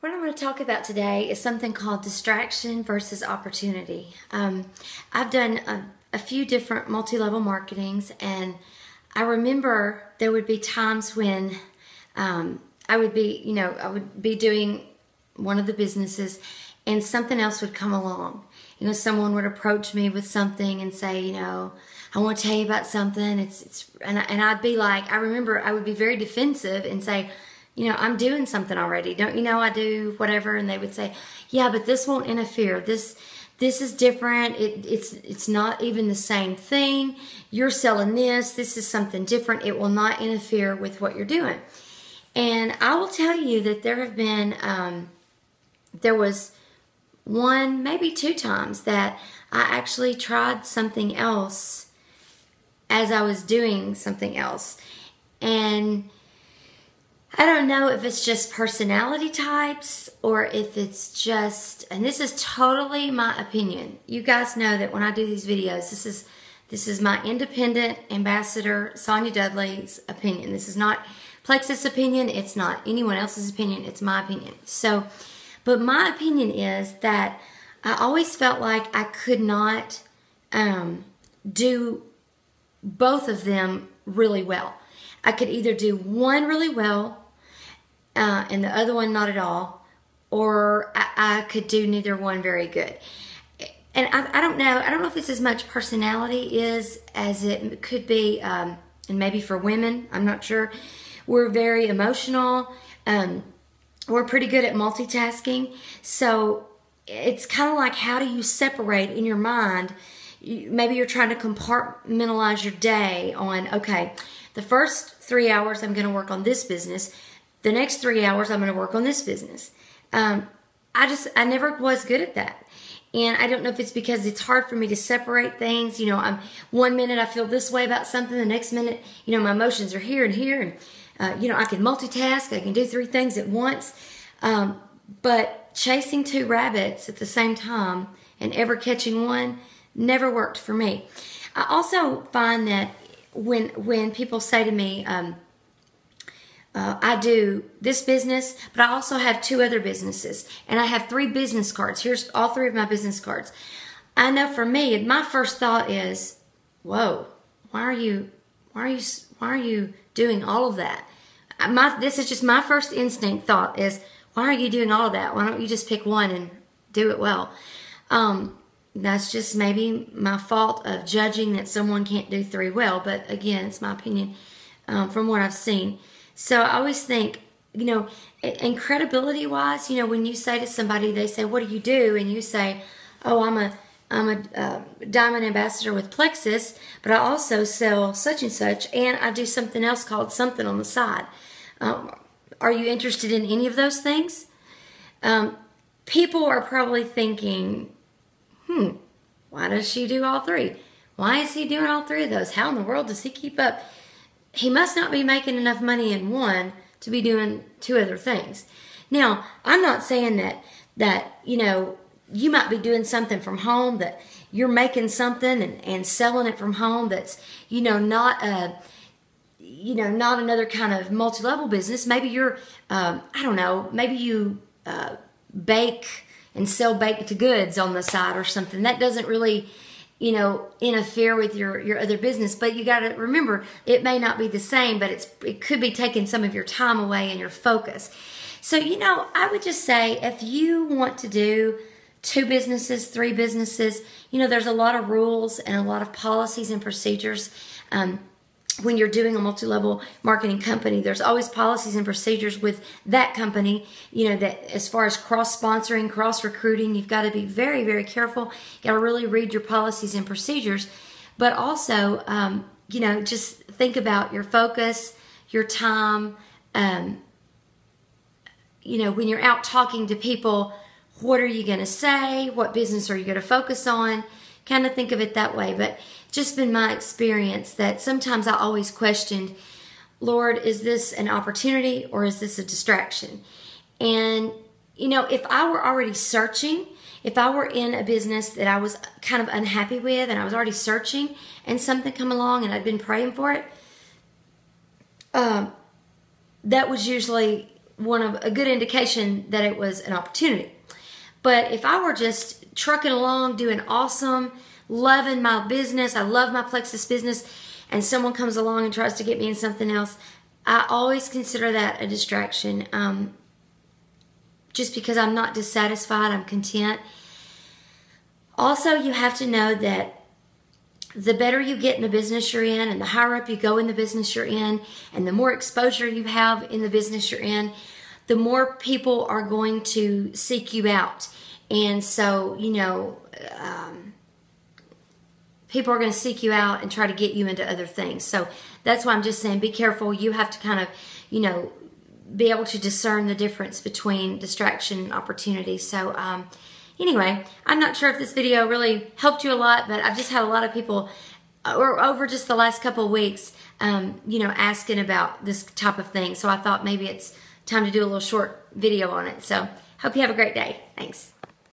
What I'm going to talk about today is something called distraction versus opportunity. I've done a few different multi-level marketings, and I remember there would be times when I would be doing one of the businesses, and something else would come along. Someone would approach me with something and say, I want to tell you about something. And I'd be like, I remember I would be very defensive and say, I'm doing something already. Don't you know I do whatever? And they would say, yeah, but this won't interfere. This is different. It's not even the same thing. You're selling this. This is something different. It will not interfere with what you're doing. And I will tell you that there have been, there was one, maybe two times that I actually tried something else as I was doing something else. And I don't know if it's just personality types or if it's just, and this is totally my opinion. You guys know that when I do these videos, this is my independent ambassador, Sonia Dudley's opinion. This is not Plexus' opinion. It's not anyone else's opinion. It's my opinion. So, but my opinion is that I always felt like I could not do both of them really well. I could either do one really well and the other one not at all, or I could do neither one very good. And I don't know. I don't know if it's as much personality is as it could be, and maybe for women, I'm not sure. We're very emotional. We're pretty good at multitasking. So it's kind of like, how do you separate in your mind? Maybe you're trying to compartmentalize your day on, okay, the first 3 hours I'm going to work on this business. The next 3 hours I'm going to work on this business. I never was good at that. And I don't know if it's because it's hard for me to separate things. I'm 1 minute I feel this way about something. The next minute, my emotions are here and here. And, I can multitask. I can do 3 things at once. But chasing 2 rabbits at the same time and ever catching one never worked for me. I also find that when people say to me, I do this business, but I also have 2 other businesses, and I have 3 business cards. Here's all 3 of my business cards. I know for me, my first thought is, whoa, why are you doing all of that? This is just my first instinct thought is, why are you doing all of that? Why don't you just pick one and do it well? That's just maybe my fault of judging that someone can't do 3 well. But again, it's my opinion from what I've seen. So I always think, and credibility-wise, when you say to somebody, they say, what do you do? And you say, oh, I'm a diamond ambassador with Plexus, but I also sell such and such, and I do something else called something on the side. Are you interested in any of those things? People are probably thinking, why does she do all 3? Why is he doing all 3 of those? How in the world does he keep up? He must not be making enough money in one to be doing 2 other things. Now, I'm not saying that you might be doing something from home, that you're making something and selling it from home that's, not another kind of multi-level business. Maybe you're, I don't know, maybe you bake and sell baked goods on the side or something. That doesn't really, interfere with your other business. But you got to remember, it may not be the same, but it could be taking some of your time away and your focus. So, I would just say, if you want to do 2 businesses, 3 businesses, there's a lot of rules and a lot of policies and procedures. When you're doing a multi-level marketing company, there's always policies and procedures with that company, that as far as cross-sponsoring, cross-recruiting, you've got to be very, very careful. You got to really read your policies and procedures. But also, just think about your focus, your time. When you're out talking to people, what are you going to say? What business are you going to focus on? Kind of think of it that way. But just been my experience that sometimes I always questioned, Lord, is this an opportunity or is this a distraction? And, if I were already searching, if I were in a business that I was kind of unhappy with and I was already searching and something come along and I'd been praying for it, that was usually a good indication that it was an opportunity. But if I were just trucking along, doing awesome, loving my business, I love my Plexus business, and someone comes along and tries to get me in something else, I always consider that a distraction. Just because I'm not dissatisfied, I'm content. Also, you have to know that the better you get in the business you're in, and the higher up you go in the business you're in, and the more exposure you have in the business you're in, the more people are going to seek you out. And so, you know, people are going to seek you out and try to get you into other things. So that's why I'm just saying, be careful. You have to kind of, you know, be able to discern the difference between distraction and opportunity. So anyway, I'm not sure if this video really helped you a lot, but I've just had a lot of people over just the last couple of weeks, you know, asking about this type of thing. So I thought maybe it's time to do a little short video on it. So hope you have a great day. Thanks.